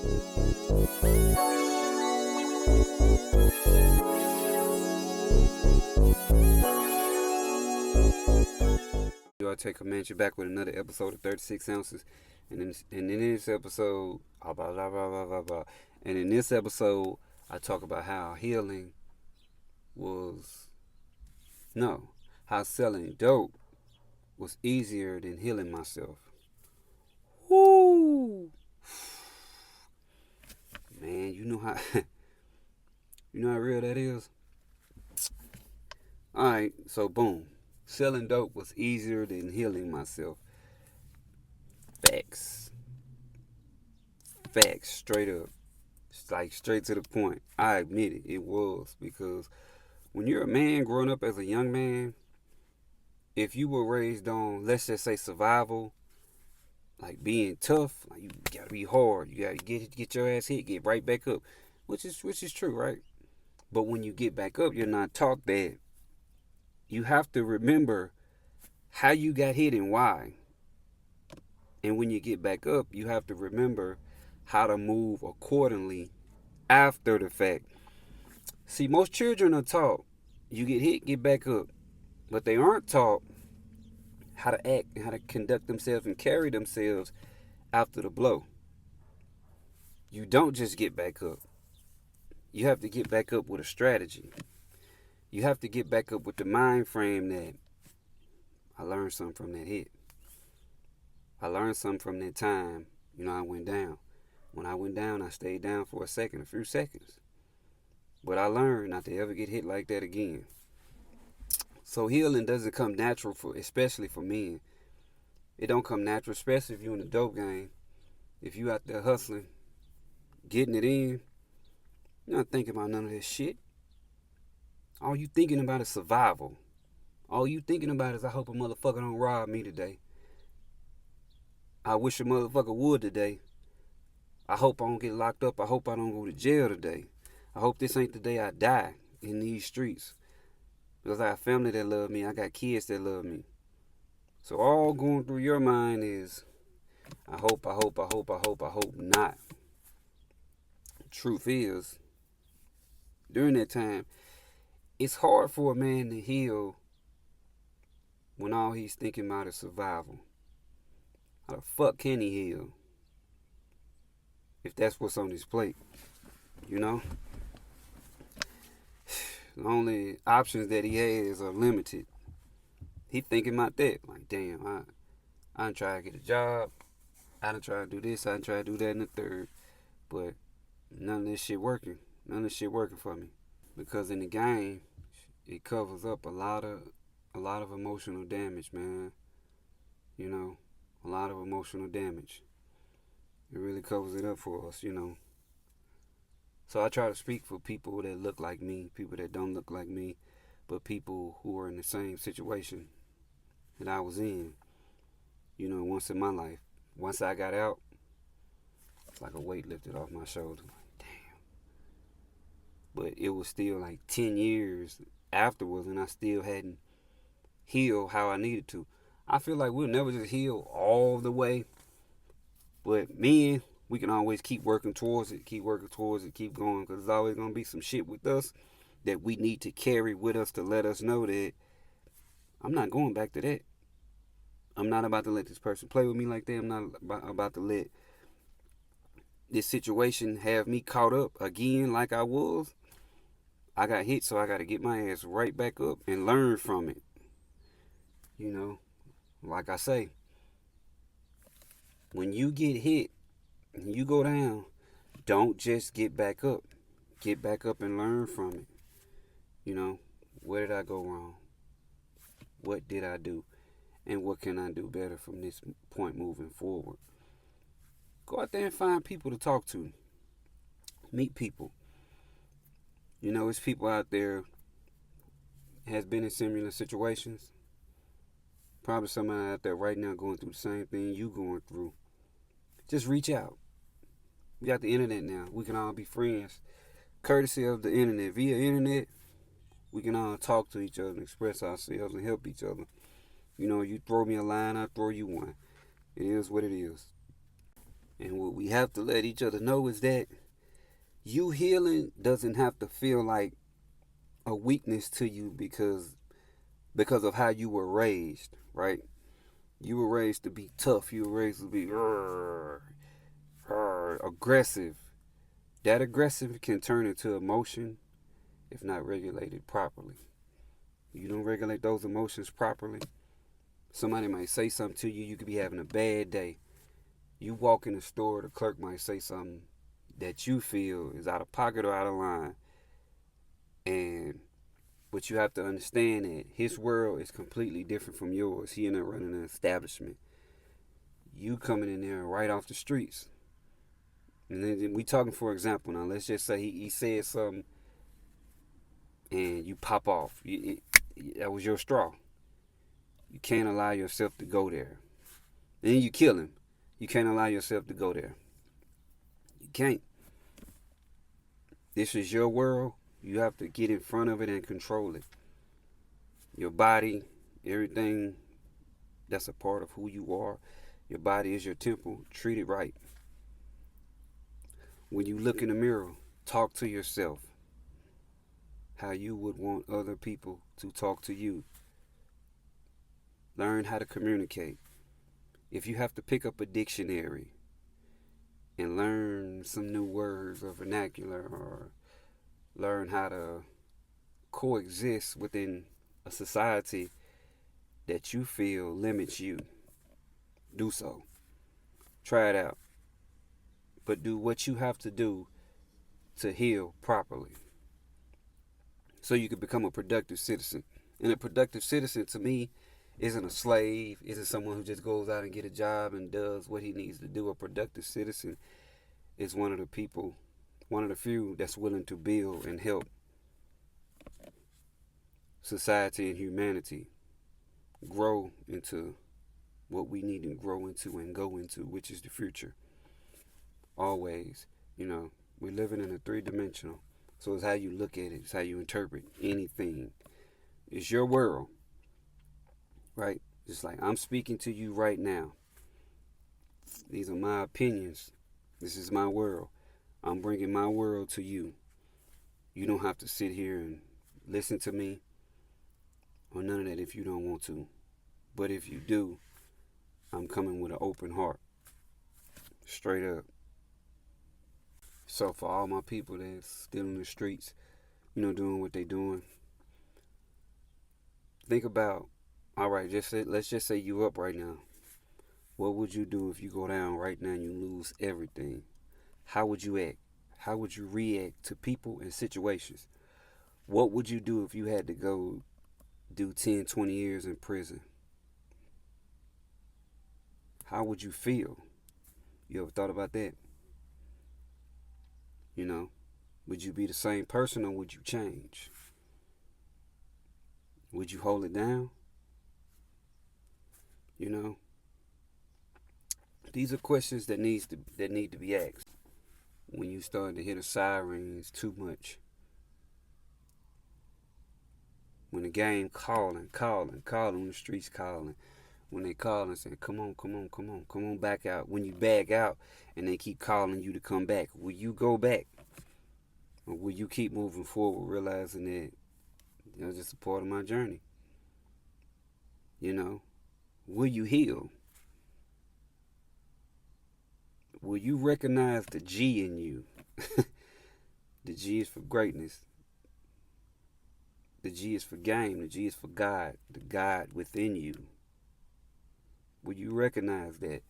I take Comanche back with another episode of 36 Ounces. And in this episode, and in this episode, I talk about how healing was, no, how selling dope was easier than healing myself. Woo! Man, you know how, you know how real that is? Alright, so boom. Selling dope was easier than healing myself. Facts. Facts, straight up. It's like straight to the point. I admit it, it was. Because when you're a man growing up as a young man, if you were raised on, let's just say, survival, like being tough, like you gotta be hard, you gotta get your ass hit, get right back up, which is true, right? But when you get back up, you're not taught that. You have to remember how you got hit and why. And when you get back up, you have to remember how to move accordingly after the fact. See, most children are taught you get hit, get back up. But they aren't taught how to act and how to conduct themselves and carry themselves after the blow. You don't just get back up. You have to get back up with a strategy. You have to get back up with the mind frame that I learned something from that hit. I learned something from that time, I went down. When I went down, I stayed down for a few seconds. But I learned not to ever get hit like that again. So healing doesn't come natural, especially for men. It don't come natural, especially if you're in the dope game. If you out there hustling, getting it in, you're not thinking about none of this shit. All you thinking about is survival. All you thinking about is I hope a motherfucker don't rob me today. I wish a motherfucker would today. I hope I don't get locked up. I hope I don't go to jail today. I hope this ain't the day I die in these streets. Because I have family that love me. I got kids that love me. So all going through your mind is, I hope not. Truth is, during that time, it's hard for a man to heal when all he's thinking about is survival. How the fuck can he heal if that's what's on his plate? The only options that he has are limited. He thinking about that. Like, damn, I done try to get a job. I done try to do this. I done try to do that and the third. But none of this shit working. None of this shit working for me. Because in the game, it covers up a lot of emotional damage, man. A lot of emotional damage. It really covers it up for us, So I try to speak for people that look like me, people that don't look like me, but people who are in the same situation that I was in, once in my life. Once I got out, it's like a weight lifted off my shoulder. Like, damn. But it was still like 10 years afterwards, and I still hadn't healed how I needed to. I feel like we'll never just heal all the way. But men, we can always keep working towards it, keep going, because there's always going to be some shit with us that we need to carry with us to let us know that I'm not going back to that. I'm not about to let this person play with me like that. I'm not about to let this situation have me caught up again like I was. I got hit, so I got to get my ass right back up and learn from it. Like I say, when you get hit and you go down, don't just get back up. Get back up and learn from it. Where did I go wrong? What did I do? And what can I do better from this point moving forward? Go out there and find people to talk to. Meet people. It's people out there has been in similar situations. Probably somebody out there right now going through the same thing you going through. Just reach out. We got the internet now. We can all be friends. Courtesy of the internet. Via internet, we can all talk to each other and express ourselves and help each other. You throw me a line, I throw you one. It is what it is. And what we have to let each other know is that you healing doesn't have to feel like a weakness to you because of how you were raised, right? You were raised to be tough. You were raised to be aggressive. That aggressive can turn into emotion if not regulated properly. You don't regulate those emotions properly, somebody might say something to you. You could be having a bad day. You walk in the store, the clerk might say something that you feel is out of pocket or out of line. And but you have to understand that his world is completely different from yours. He in there running an establishment. You coming in there right off the streets. And then we talking for example now. Let's just say he said something and you pop off. That was your straw. You can't allow yourself to go there. Then you kill him. You can't allow yourself to go there. You can't. This is your world. You have to get in front of it and control it. Your body, everything that's a part of who you are. Your body is your temple. Treat it right. When you look in the mirror, talk to yourself how you would want other people to talk to you. Learn how to communicate. If you have to pick up a dictionary and learn some new words or vernacular or learn how to coexist within a society that you feel limits you, do so. Try it out. But do what you have to do to heal properly so you can become a productive citizen. And a productive citizen, to me, isn't a slave, isn't someone who just goes out and get a job and does what he needs to do. A productive citizen is one of the people, one of the few that's willing to build and help society and humanity grow into what we need to grow into and go into, which is the future. Always, we're living in a three-dimensional. So it's how you look at it, it's how you interpret anything. It's your world, right? Just like I'm speaking to you right now. These are my opinions. This is my world. I'm bringing my world to you. You don't have to sit here and listen to me or none of that if you don't want to. But if you do, I'm coming with an open heart. Straight up. So for all my people that's still in the streets, doing what they doing, think about, all right, let's just say you up right now. What would you do if you go down right now and you lose everything? How would you act? How would you react to people and situations? What would you do if you had to go do 10, 20 years in prison? How would you feel? You ever thought about that? Would you be the same person or would you change? Would you hold it down? These are questions that need to be asked. When you start to hear the sirens too much. When the game calling, when the streets calling. When they call and say, come on back out. When you back out and they keep calling you to come back, will you go back? Or will you keep moving forward, realizing that it's just a part of my journey? Will you heal? Will you recognize the G in you? The G is for greatness. The G is for game. The G is for God. The God within you. Will you recognize that?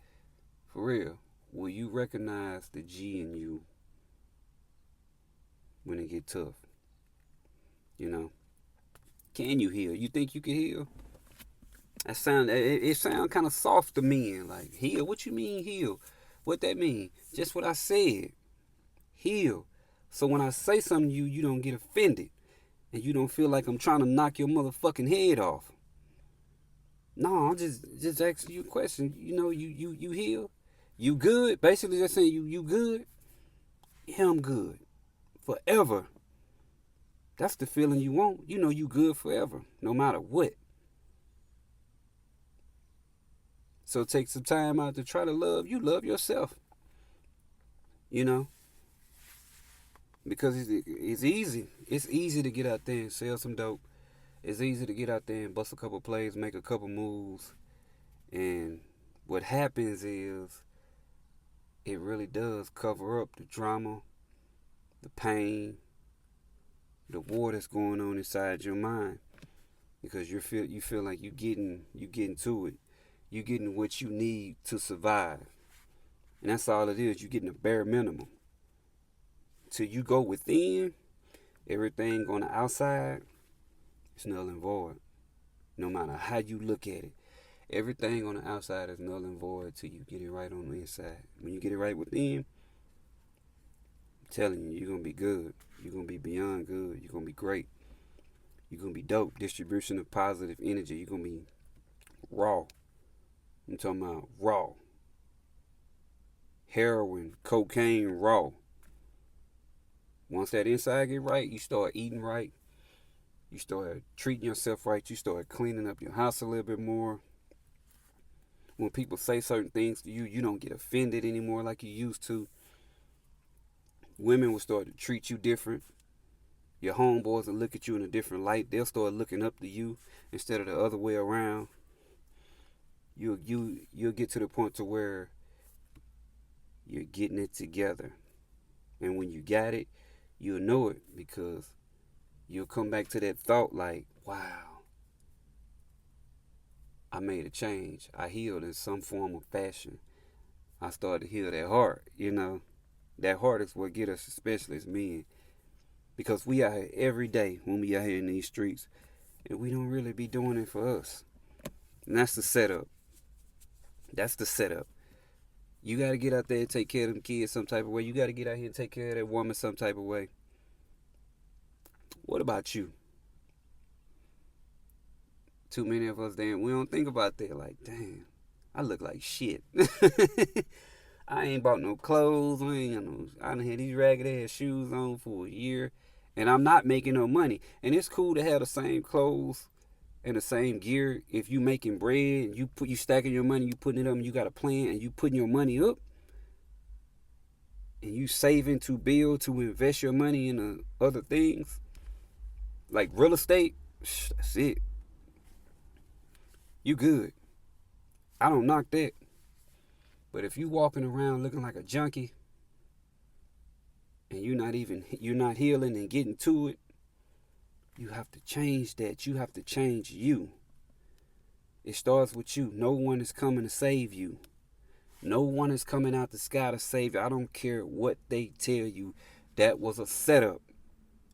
For real. Will you recognize the G in you when it get tough? Can you heal? You think you can heal? It sound kind of soft to men. Like, heal? What you mean heal? What that mean? Just what I said. Heal. So when I say something to you, you don't get offended. And you don't feel like I'm trying to knock your motherfucking head off. No, I'm just asking you a question. You heal? You good? Basically just saying you good? Yeah, I'm good. Forever. That's the feeling you want. You good forever. No matter what. So take some time out to try to love. You love yourself. You know, because it's easy. It's easy to get out there and sell some dope. It's easy to get out there and bust a couple plays, make a couple moves, and what happens is it really does cover up the drama, the pain, the war that's going on inside your mind, because you feel like you getting to it, you getting what you need to survive, and that's all it is. You getting the bare minimum. Till you go within, everything on the outside is null and void. No matter how you look at it, everything on the outside is null and void till you get it right on the inside. When you get it right within, I'm telling you, you're gonna be good. You're gonna be beyond good. You're gonna be great. You're gonna be dope. Distribution of positive energy. You're gonna be raw. I'm talking about raw. Heroin, cocaine, raw. Once that inside get right, you start eating right. You start treating yourself right. You start cleaning up your house a little bit more. When people say certain things to you, you don't get offended anymore like you used to. Women will start to treat you different. Your homeboys will look at you in a different light. They'll start looking up to you instead of the other way around. You'll get to the point to where you're getting it together. And when you got it, you'll know it, because you'll come back to that thought like, wow, I made a change. I healed in some form or fashion. I started to heal that heart, That heart is what get us, especially as men. Because we out here every day when we out here in these streets, and we don't really be doing it for us. And that's the setup. That's the setup. You got to get out there and take care of them kids some type of way. You got to get out here and take care of that woman some type of way. What about you? Too many of us, damn, we don't think about that. Like, damn, I look like shit. I ain't bought no clothes. I done had these ragged ass shoes on for a year, and I'm not making no money. And it's cool to have the same clothes and the same gear if you making bread and you stacking your money, you putting it up, and you got a plan, and you putting your money up, and you saving to build, to invest your money in other things like real estate. That's it. You good. I don't knock that. But if you walking around looking like a junkie, and you're not healing and getting to it, you have to change that. You have to change you. It starts with you. No one is coming to save you. No one is coming out the sky to save you. I don't care what they tell you. That was a setup.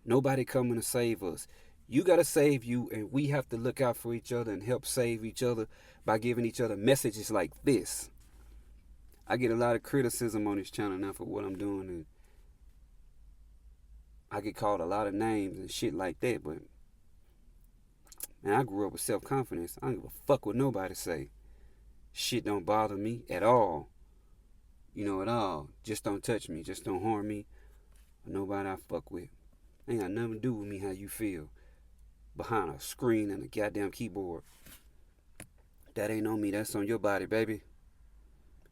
Nobody coming to save us. You got to save you, and we have to look out for each other and help save each other by giving each other messages like this. I get a lot of criticism on this channel now for what I'm doing, and I get called a lot of names and shit like that, but man, I grew up with self-confidence. I don't give a fuck what nobody say. Shit don't bother me at all. At all. Just don't touch me. Just don't harm me. Or nobody I fuck with. Ain't got nothing to do with me how you feel behind a screen and a goddamn keyboard. That ain't on me. That's on your body, baby.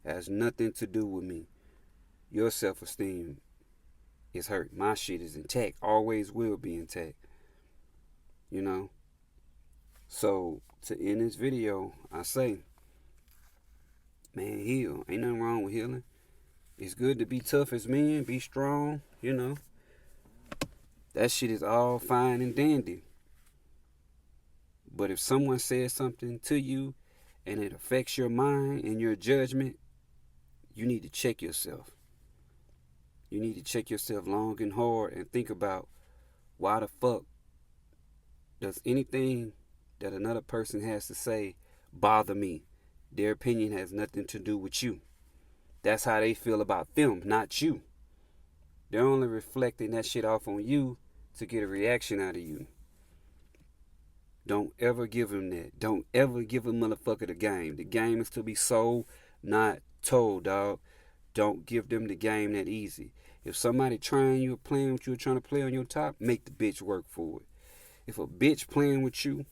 Has nothing to do with me. Your self-esteem is hurt. My shit is intact. Always will be intact. So, to end this video, I say, man, heal. Ain't nothing wrong with healing. It's good to be tough as men. Be strong, That shit is all fine and dandy. But if someone says something to you and it affects your mind and your judgment, you need to check yourself. You need to check yourself long and hard and think about, why the fuck does anything that another person has to say bother me? Their opinion has nothing to do with you. That's how they feel about them, not you. They're only reflecting that shit off on you to get a reaction out of you. Don't ever give them that. Don't ever give a motherfucker the game. The game is to be sold, not told, dog. Don't give them the game that easy. If somebody trying you or playing what you're trying to play on your top, make the bitch work for it. If a bitch playing with you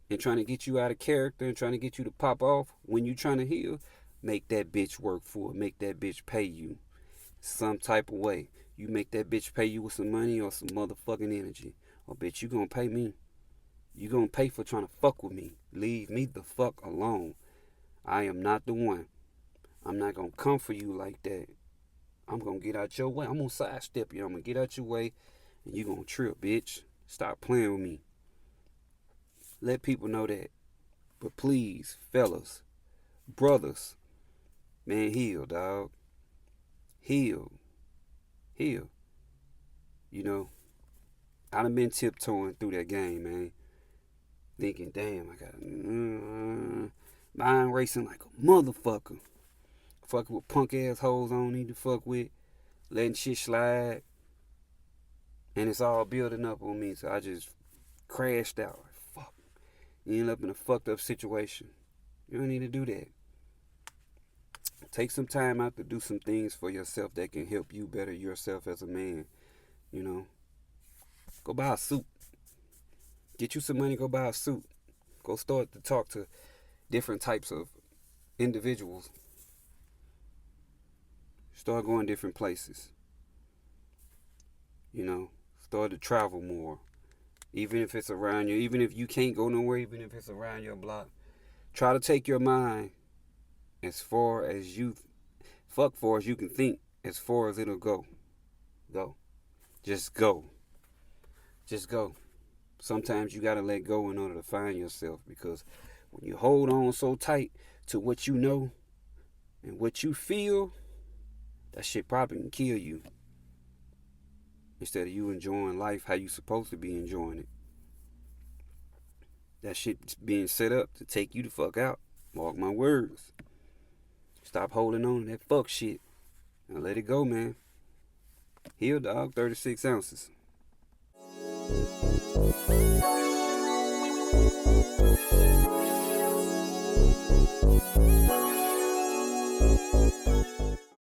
and trying to get you out of character and trying to get you to pop off when you trying to heal, make that bitch work for it. Make that bitch pay you. some type of way. You make that bitch pay you with some money or some motherfucking energy. Or bitch, you gonna pay me. You gonna pay for trying to fuck with me. Leave me the fuck alone. I am not the one. I'm not gonna come for you like that. I'm gonna get out your way. I'm gonna sidestep you. I'm gonna get out your way and you gonna trip, bitch. Stop playing with me. Let people know that. But please, fellas, brothers, man, heal, dog. Heal. Heal. You know, I done been tiptoeing through that game, man. Thinking, damn, I got mind racing like a motherfucker. Fucking with punk ass hoes I don't need to fuck with. Letting shit slide. And it's all building up on me. So I just crashed out. Like, fuck. You end up in a fucked up situation. You don't need to do that. Take some time out to do some things for yourself that can help you better yourself as a man. You know. Go buy a suit. Get you some money, go buy a suit. Go start to talk to different types of individuals. Start going different places. You know, start to travel more. Even if it's around you, even if you can't go nowhere, even if it's around your block. Try to take your mind as far as you can think, as far as it'll go. Go. Just go. Just go. Sometimes you gotta let go in order to find yourself, because when you hold on so tight to what you know and what you feel, that shit probably can kill you. Instead of you enjoying life how you supposed to be enjoying it. That shit's being set up to take you the fuck out. Mark my words. Stop holding on to that fuck shit. And let it go, man. Heal, dog. 36 ounces.